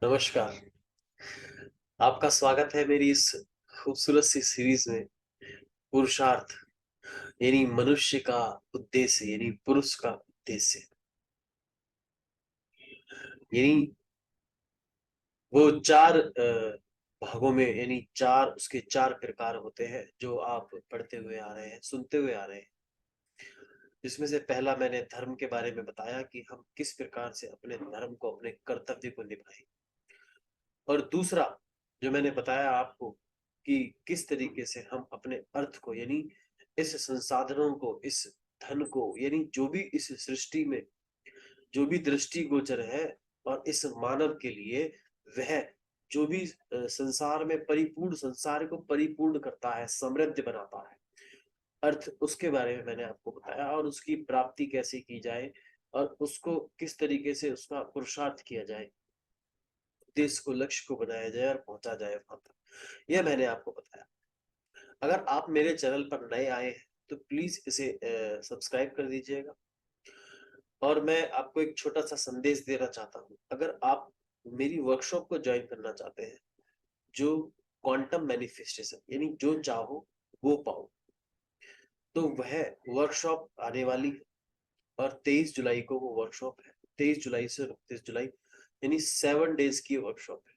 नमस्कार। आपका स्वागत है मेरी इस खूबसूरत सी सीरीज में। पुरुषार्थ यानी मनुष्य का उद्देश्य यानी पुरुष का उद्देश्य यानी वो चार भागों में यानी चार उसके चार प्रकार होते हैं जो आप पढ़ते हुए आ रहे हैं, सुनते हुए आ रहे हैं। जिसमें से पहला मैंने धर्म के बारे में बताया कि हम किस प्रकार से अपने धर्म को, अपने कर्तव्य को निभाएं। और दूसरा जो मैंने बताया आपको कि किस तरीके से हम अपने अर्थ को यानी इस संसाधनों को, इस धन को, यानी जो भी इस सृष्टि में जो भी दृष्टिगोचर है और इस मानव के लिए वह जो भी संसार में परिपूर्ण, संसार को परिपूर्ण करता है, समृद्ध बनाता है, अर्थ, उसके बारे में मैंने आपको बताया और उसकी प्राप्ति कैसे की जाए और उसको किस तरीके से उसका पुरुषार्थ किया जाए, देश को, लक्ष्य को बनाया जाए और पहुंचा जाए वहां तक। यह मैंने आपको बताया। अगर आप मेरे चैनल पर नए आए हैं तो प्लीज इसे सब्सक्राइब कर दीजिएगा। और मैं आपको एक छोटा सा संदेश देना चाहता हूँ। अगर आप मेरी वर्कशॉप को ज्वाइन करना चाहते हैं, जो क्वांटम मैनिफेस्टेशन यानी जो चाहो वो पाओ, तो वह वर्कशॉप आने वाली है। और 23 जुलाई को वो वर्कशॉप है। 23 जुलाई से 29 जुलाई, यानी 7 डेज की वर्कशॉप है,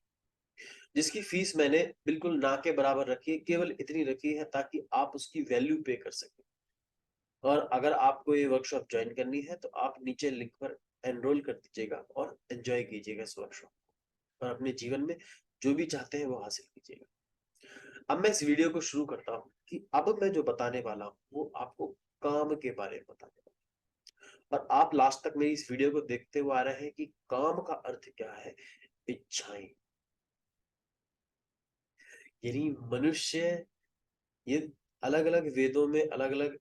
जिसकी फीस मैंने बिल्कुल ना के बराबर रखी है। केवल इतनी रखी है ताकि आप उसकी वैल्यू पे कर सकें। और अगर आपको ये वर्कशॉप ज्वाइन करनी है तो आप नीचे लिंक पर एनरोल कर दीजिएगा और एंजॉय कीजिएगा इस वर्कशॉप और अपने जीवन में जो भी चाहते हैं वो हासिल कीजिएगा। अब मैं इस वीडियो को शुरू करता हूँ कि अब मैं जो बताने वाला हूँ वो आपको काम के बारे में बताने वाला हूँ। और आप लास्ट तक मेरी इस वीडियो को देखते हुए आ रहे हैं कि काम का अर्थ क्या है। इच्छाएं, यानी मनुष्य, ये अलग अलग वेदों में, अलग अलग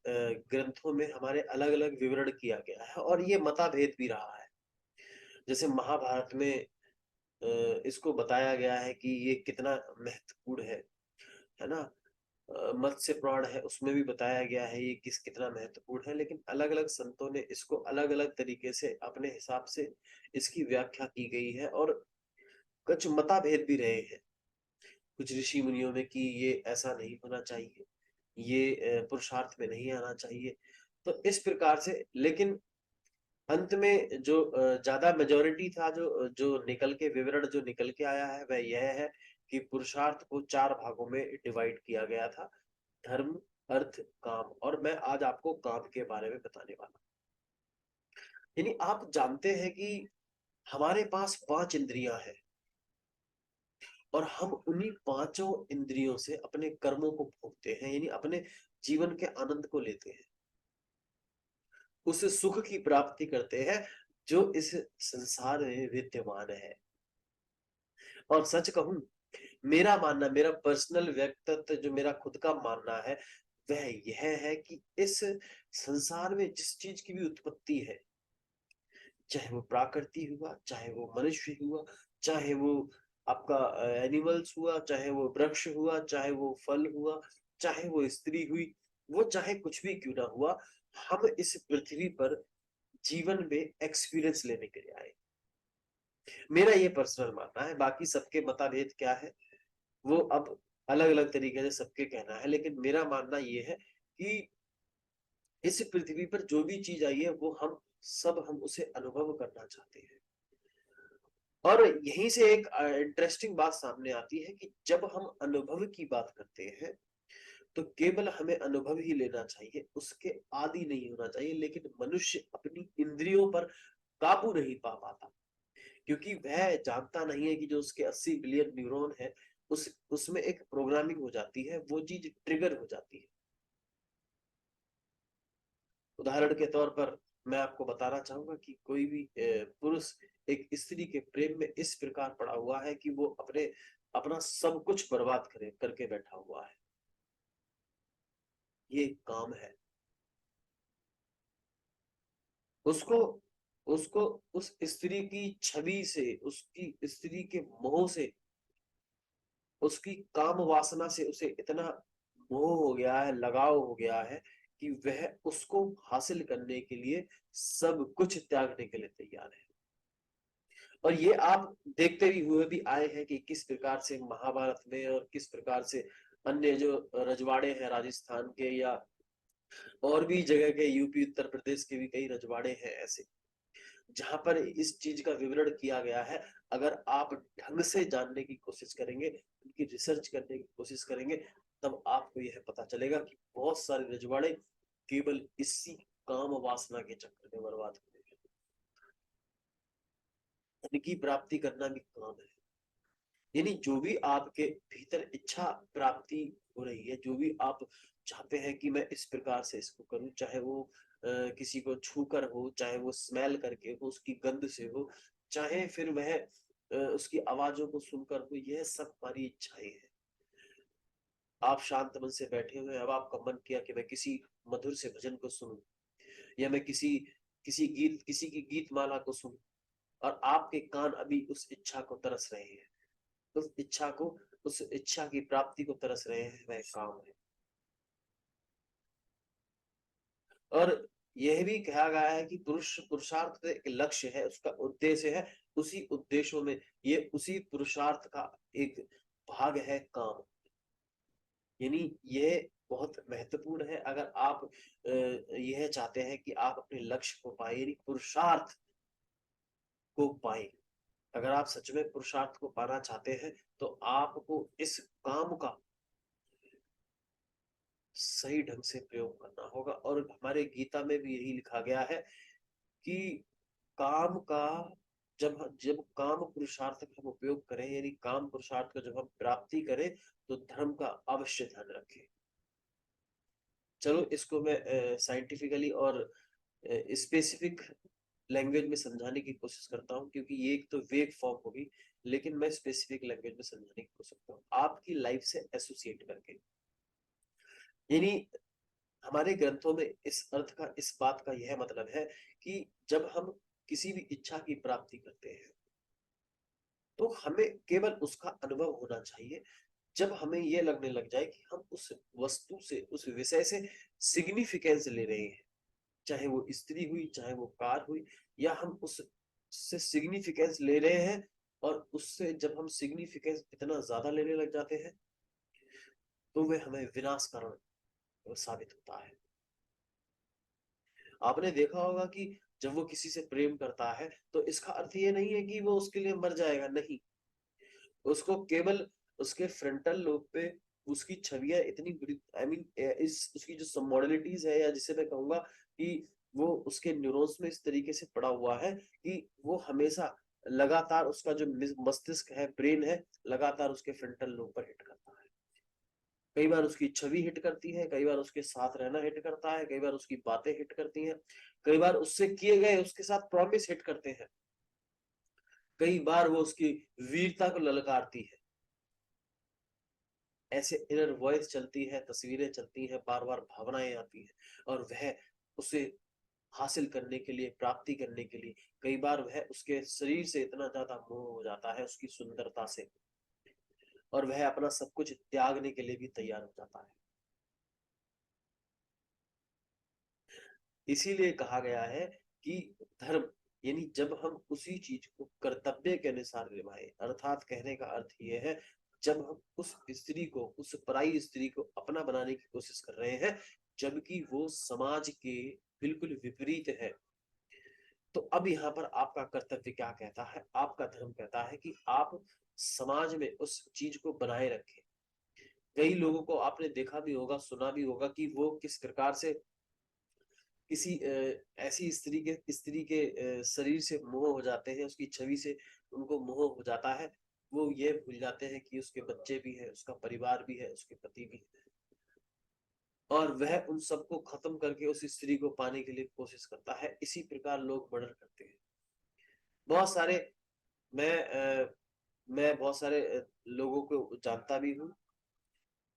ग्रंथों में हमारे अलग अलग विवरण किया गया है और ये मतभेद भी रहा है। जैसे महाभारत में इसको बताया गया है कि ये कितना महत्वपूर्ण है ना। मत्स्य पुराण है, उसमें भी बताया गया है ये कितना महत्वपूर्ण है। लेकिन अलग अलग संतों ने इसको अलग अलग तरीके से अपने हिसाब से इसकी व्याख्या की गई है और कुछ मतभेद भी रहे हैं कुछ ऋषि मुनियों में कि ये ऐसा नहीं होना चाहिए, ये पुरुषार्थ में नहीं आना चाहिए। तो इस प्रकार से, लेकिन अंत में जो ज्यादा मेजोरिटी था, जो जो निकल के विवरण जो निकल के आया है वह यह है कि पुरुषार्थ को चार भागों में डिवाइड किया गया था: धर्म, अर्थ, काम। और मैं आज आपको काम के बारे में बताने वाला हूँ। यानी आप जानते हैं कि हमारे पास पांच इंद्रियां हैं और हम उन्हीं पांचों इंद्रियों से अपने कर्मों को भोगते हैं, यानी अपने जीवन के आनंद को लेते हैं, उस सुख की प्राप्ति करते हैं जो इस संसार में विद्यमान है। और सच कहूं, मेरा मानना, मेरा पर्सनल व्यक्तित्व, जो मेरा खुद का मानना है वह यह है कि इस संसार में जिस चीज की भी उत्पत्ति है, चाहे वो प्राकृति हुआ, चाहे वो मनुष्य हुआ, चाहे वो आपका एनिमल्स हुआ, चाहे वो वृक्ष हुआ, चाहे वो फल हुआ, चाहे वो स्त्री हुई, वो चाहे कुछ भी क्यों ना हुआ, हम इस पृथ्वी पर जीवन में एक्सपीरियंस लेने के लिए आए। मेरा ये पर्सनल मानना है। बाकी सबके मताभेद क्या है वो अब अलग अलग तरीके से सबके कहना है, लेकिन मेरा मानना ये है कि इस पृथ्वी पर जो भी चीज आई है वो हम उसे अनुभव करना चाहते हैं। और यहीं से एक इंटरेस्टिंग बात सामने आती है कि जब हम अनुभव की बात करते हैं तो केवल हमें अनुभव ही लेना चाहिए, उसके आदी नहीं होना चाहिए। लेकिन मनुष्य अपनी इंद्रियों पर काबू नहीं पा पाता, क्योंकि वह जानता नहीं है कि जो उसके 80 बिलियन न्यूरॉन है, उसमें एक प्रोग्रामिंग हो जाती है, वो चीज ट्रिगर हो जाती है। उदाहरण के तौर पर मैं आपको बताना चाहूंगा कि कोई भी पुरुष एक स्त्री के प्रेम में इस प्रकार पड़ा हुआ है कि वो अपना सब कुछ बर्बाद करके बैठा हुआ है। ये काम है। उसको उसको उस स्त्री की छवि से, उसकी स्त्री के मोह से, उसकी काम वासना से उसे इतना मोह हो गया है, लगाव हो गया है कि वह उसको हासिल करने के लिए सब कुछ त्यागने के लिए तैयार है। और ये आप देखते भी हुए भी आए हैं कि किस प्रकार से महाभारत में और किस प्रकार से अन्य जो रजवाड़े हैं राजस्थान के या और भी जगह के यूपी उत्तर प्रदेश के भी कई रजवाड़े हैं ऐसे जहां पर इस चीज का विवरण किया गया है। अगर आप ढंग से जानने की कोशिश करेंगे, उनकी रिसर्च करने की कोशिश करेंगे, तब आपको यह पता चलेगा कि बहुत सारे रजवाड़े केवल इसी काम वासना के चक्कर में बर्बाद हुए हैं। धन की प्राप्ति करना भी काम है। यानी जो भी आपके भीतर इच्छा प्राप्ति हो रही है, जो भी आप चाहते हैं कि मैं इस प्रकार से इसको करूं, चाहे वो किसी को छूकर हो, चाहे वो स्मेल करके हो, उसकी गंध से हो, चाहे फिर वह उसकी आवाजों को सुनकर हो, यह सब हमारी इच्छाएं हैं। आप शांत मन से बैठे हुए, अब आपका मन किया कि मैं किसी मधुर से भजन को सुनूं, या मैं किसी किसी की गीत माला को सुनूं, और आपके कान अभी उस इच्छा को तरस रहे हैं, उस इच्छा की प्राप्ति को तरस रहे हैं, वह काम है। और यह भी कहा गया है कि पुरुषार्थ एक लक्ष्य है, उसका उद्देश्य है, उसी उद्देश्यों में ये उसी पुरुषार्थ का एक भाग है काम। यानी यह बहुत महत्वपूर्ण है। अगर आप यह चाहते हैं कि आप अपने लक्ष्य को पाए, यानी पुरुषार्थ को पाए, अगर आप सच में पुरुषार्थ को पाना चाहते हैं, तो आपको इस काम का सही ढंग से प्रयोग करना होगा। और हमारे गीता में भी यही लिखा गया है कि काम का जब जब काम पुरुषार्थ का हम उपयोग करें, यानी काम पुरुषार्थ का जब हम प्राप्ति करें, तो धर्म का अवश्य ध्यान रखें। चलो इसको मैं साइंटिफिकली और स्पेसिफिक लैंग्वेज में समझाने की कोशिश करता हूँ, क्योंकि ये एक तो वेग फॉर्म होगी, लेकिन मैं स्पेसिफिक लैंग्वेज में समझाने की कोशिश करता हूँ आपकी लाइफ से एसोसिएट करके। यानी हमारे ग्रंथों में इस अर्थ का, इस बात का यह मतलब है कि जब हम किसी भी इच्छा की प्राप्ति करते हैं, तो हमें केवल उसका अनुभव होना चाहिए। जब हमें यह लगने लग जाए कि हम उस वस्तु से, उस विषय से सिग्निफिकेंस ले रहे हैं, चाहे वो स्त्री हुई, चाहे वो कार हुई, या हम उस से सिग्निफिकेंस ले रहे हैं, और उससे जब हम सिग्निफिकेंस इतना ज्यादा लेने लग जाते हैं, तो वह हमें विनाश कारण साबित होता है। आपने देखा होगा कि जब वो किसी से प्रेम करता है, तो इसका अर्थ ये नहीं है कि वो उसके लिए मर जाएगा, नहीं। उसको केवल उसके फ्रंटल लोब पे उसकी छवियां इतनी बुरी, आई मीन इस उसकी जो मॉडलिटीज है, या जिसे मैं कहूंगा कि वो उसके न्यूरॉन्स में इस तरीके से पड़ा हुआ है कि वो हमेशा लगातार उसका जो मस्तिष्क है, ब्रेन है, लगातार उसके फ्रंटल लोब पर हिट करता है। कई बार उसकी छवि हिट करती है, कई बार उसके साथ रहना हिट करता है, कई बार उसकी बातें हिट करती हैं, कई बार उससे किए गए उसके साथ प्रॉमिस हिट करते हैं, कई बार वो उसकी वीरता को ललकारती है। ऐसे इनर वॉइस चलती है, तस्वीरें चलती हैं, बार बार भावनाएं आती हैं, और वह उसे हासिल करने के लिए, प्राप्ति करने के लिए, कई बार वह उसके शरीर से इतना ज्यादा मोह हो जाता है, उसकी सुंदरता से, और वह अपना सब कुछ त्यागने के लिए भी तैयार हो जाता है। इसीलिए कहा गया है कि धर्म, यानी जब हम उसी चीज को कर्तव्य के अनुसार निभाएं, अर्थात कहने का अर्थ ये है, जब हम उस स्त्री को, उस पराई स्त्री को अपना बनाने की कोशिश कर रहे हैं, जबकि वो समाज के बिल्कुल विपरीत है, तो अब यहाँ पर आपका कर्तव्य क्या कहता है, आपका धर्म कहता है कि आप समाज में उस चीज को बनाए रखें। कई लोगों को आपने देखा भी होगा, सुना भी होगा कि वो किस प्रकार से किसी ऐसी स्त्री के शरीर से मोह हो जाते हैं, उसकी छवि से उनको मोह हो जाता है। वो ये भूल जाते हैं कि उसके बच्चे भी हैं, उसका परिवार भी है, उसके पति भी है, और वह उन सबको खत्म करके उस स्त्री को पाने के लिए कोशिश करता है। इसी प्रकार लोग मर्डर करते हैं। बहुत सारे मैं बहुत सारे लोगों को जानता भी हूँ,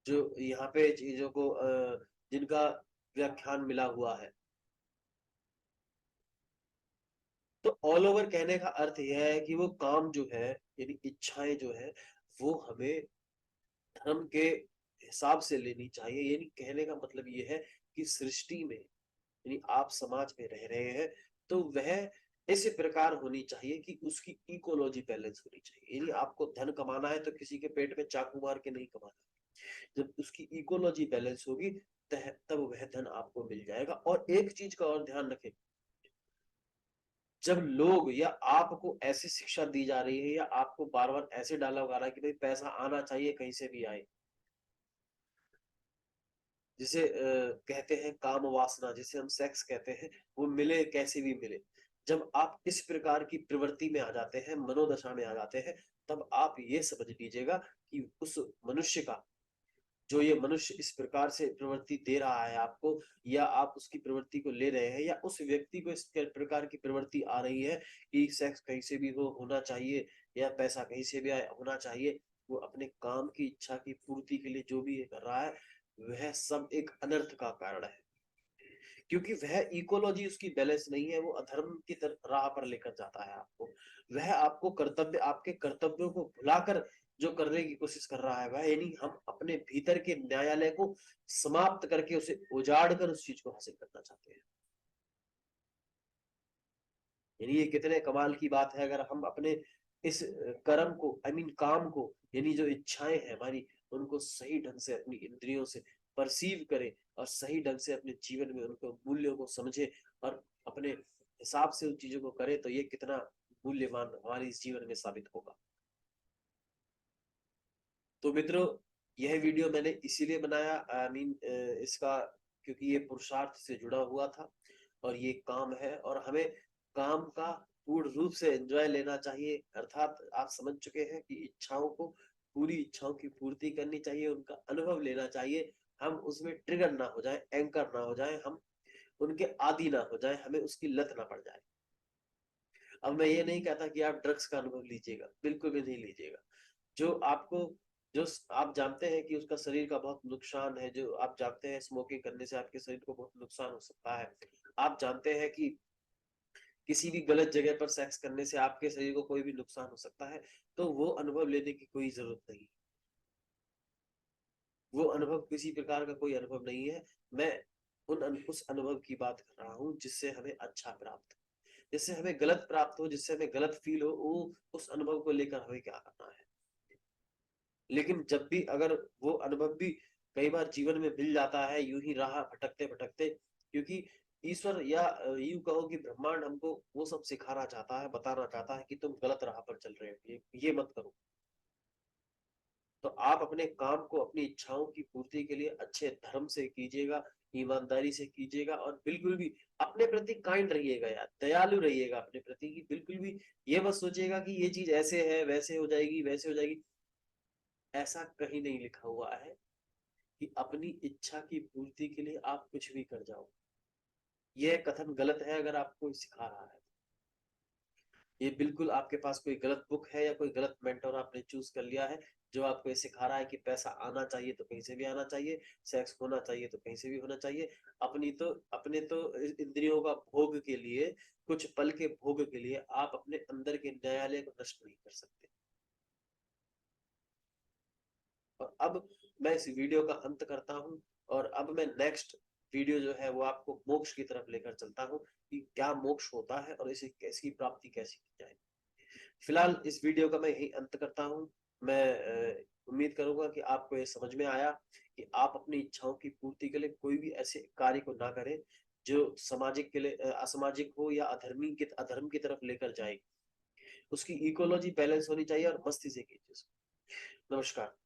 जो यहाँ पे चीजों को जिनका व्याख्यान मिला हुआ है। तो ऑल ओवर कहने का अर्थ यह है कि वो काम जो है, यानी इच्छाएं जो है, वो हमें धर्म के हिसाब से लेनी चाहिए। यानी कहने का मतलब ये है कि सृष्टि में, यानी आप समाज में रह रहे हैं, तो वह इस प्रकार होनी चाहिए कि उसकी इकोलॉजी बैलेंस होनी चाहिए। यानी आपको धन कमाना है तो किसी के पेट में चाकू मार के नहीं कमाना। जब उसकी इकोलॉजी बैलेंस होगी तब वह धन आपको मिल जाएगा। और एक चीज का और ध्यान रखें, जब लोग या आपको ऐसी शिक्षा दी जा रही है या आपको बार बार ऐसे डायलॉग आ रहा है कि भाई पैसा आना चाहिए कहीं से भी आए, जिसे कहते हैं काम वासना, जिसे हम सेक्स कहते हैं, वो मिले कैसे भी मिले। जब आप इस प्रकार की प्रवृत्ति में आ जाते हैं, मनोदशा में आ जाते हैं, तब आप ये समझ लीजिएगा कि उस मनुष्य का, जो ये मनुष्य इस प्रकार से प्रवृत्ति दे रहा है आपको, या आप उसकी प्रवृत्ति को ले रहे हैं, या उस व्यक्ति को इस प्रकार की प्रवृत्ति आ रही है कि सेक्स कहीं से भी हो होना चाहिए या पैसा कहीं से भी होना चाहिए, वो अपने काम की इच्छा की पूर्ति के लिए जो भी ये कर रहा है, वह सब एक अनर्थ का कारण है। क्योंकि वह इकोलॉजी उसकी बैलेंस नहीं है, वो अधर्म की तरफ राह पर लेकर जाता है आपको। वह आपको कर्तव्य, आपके कर्तव्यों को भुलाकर जो करने की कोशिश कर रहा है, वह यानी हम अपने भीतर के न्यायालय को समाप्त करके उसे उजाड़ कर उस चीज को हासिल करना चाहते हैं। यानी ये कितने कमाल की बात है, अगर हम अपने इस कर्म को, आई मीन काम को, यानी जो इच्छाएं हैं हमारी, उनको सही ढंग से अपनी इंद्रियों से परसीव करें और सही ढंग से अपने जीवन में उनको मूल्यों को समझे और अपने हिसाब से उन चीजों को करें, तो ये कितना मूल्यवान हमारे इस जीवन में साबित होगा। तो मित्रों, यह वीडियो मैंने इसीलिए बनाया, आई मीन इसका, क्योंकि ये पुरुषार्थ से जुड़ा हुआ था और ये काम है, और हमें काम का पूर्ण रूप से एंजॉय लेना चाहिए। अर्थात आप समझ चुके हैं कि इच्छाओं को, पूरी इच्छाओं की पूर्ति करनी चाहिए, उनका अनुभव लेना चाहिए। हम उसमें ट्रिगर ना हो जाए, एंकर ना हो जाए, हम उनके आदी ना हो जाए, हमें उसकी लत ना पड़ जाए। अब मैं ये नहीं कहता कि आप ड्रग्स का अनुभव लीजिएगा, बिल्कुल भी नहीं लीजिएगा। जो आपको, जो आप जानते हैं कि उसका शरीर का बहुत नुकसान है, जो आप जानते हैं स्मोकिंग करने से आपके शरीर को बहुत नुकसान हो सकता है, आप जानते हैं कि किसी भी गलत जगह पर सेक्स करने से आपके शरीर को कोई भी नुकसान हो सकता है, तो वो अनुभव लेने की कोई जरूरत नहीं। वो अनुभव किसी प्रकार का कोई अनुभव नहीं है। मैं उस अनुभव की बात कर रहा हूँ जिससे हमें अच्छा प्राप्त हो, जिससे हमें गलत प्राप्त हो, जिससे हमें गलत फील हो, वो उस अनुभव को लेकर हमें क्या करना है। लेकिन जब भी अगर वो अनुभव भी कई बार जीवन में मिल जाता है यूं ही राह भटकते भटकते, क्योंकि ईश्वर या यूं कहो कि ब्रह्मांड हमको वो सब सिखाना चाहता है, बताना चाहता है कि तुम गलत राह पर चल रहे हो, ये मत करो। तो आप अपने काम को, अपनी इच्छाओं की पूर्ति के लिए अच्छे धर्म से कीजिएगा, ईमानदारी से कीजिएगा, और बिल्कुल भी अपने प्रति काइंड रहिएगा यार, दयालु रहिएगा अपने प्रति, कि बिल्कुल भी ये मत सोचिएगा कि ये चीज ऐसे है, वैसे हो जाएगी, वैसे हो जाएगी। ऐसा कहीं नहीं लिखा हुआ है कि अपनी इच्छा की पूर्ति के लिए आप कुछ भी कर जाओ। यह कथन गलत है अगर आपको सिखा रहा है। ये बिल्कुल आपके पास कोई गलत बुक है या कोई गलत मेंटर आपने चूज कर लिया है, जो आपको ये सिखा रहा है कि पैसा आना चाहिए तो कहीं से भी आना चाहिए, सेक्स होना चाहिए तो कहीं से भी होना चाहिए। अपने तो इंद्रियों का भोग के लिए, कुछ पल के भोग के लिए आप अपने अंदर के न्यायालय को नष्ट नहीं कर सकते। और अब मैं इस वीडियो का अंत करता हूँ, और अब मैं नेक्स्ट वीडियो जो है वो आपको मोक्ष की तरफ लेकर चलता हूँ, कि क्या मोक्ष होता है और इसे कैसी प्राप्ति कैसी की जाए। फिलहाल इस वीडियो का मैं यही अंत करता हूँ। मैं उम्मीद करूंगा कि आपको ये समझ में आया कि आप अपनी इच्छाओं की पूर्ति के लिए कोई भी ऐसे कार्य को ना करें जो सामाजिक के लिए असामाजिक हो या अधर्म की तरफ लेकर जाए। उसकी इकोलॉजी बैलेंस होनी चाहिए और मस्ती से कीजिए। नमस्कार।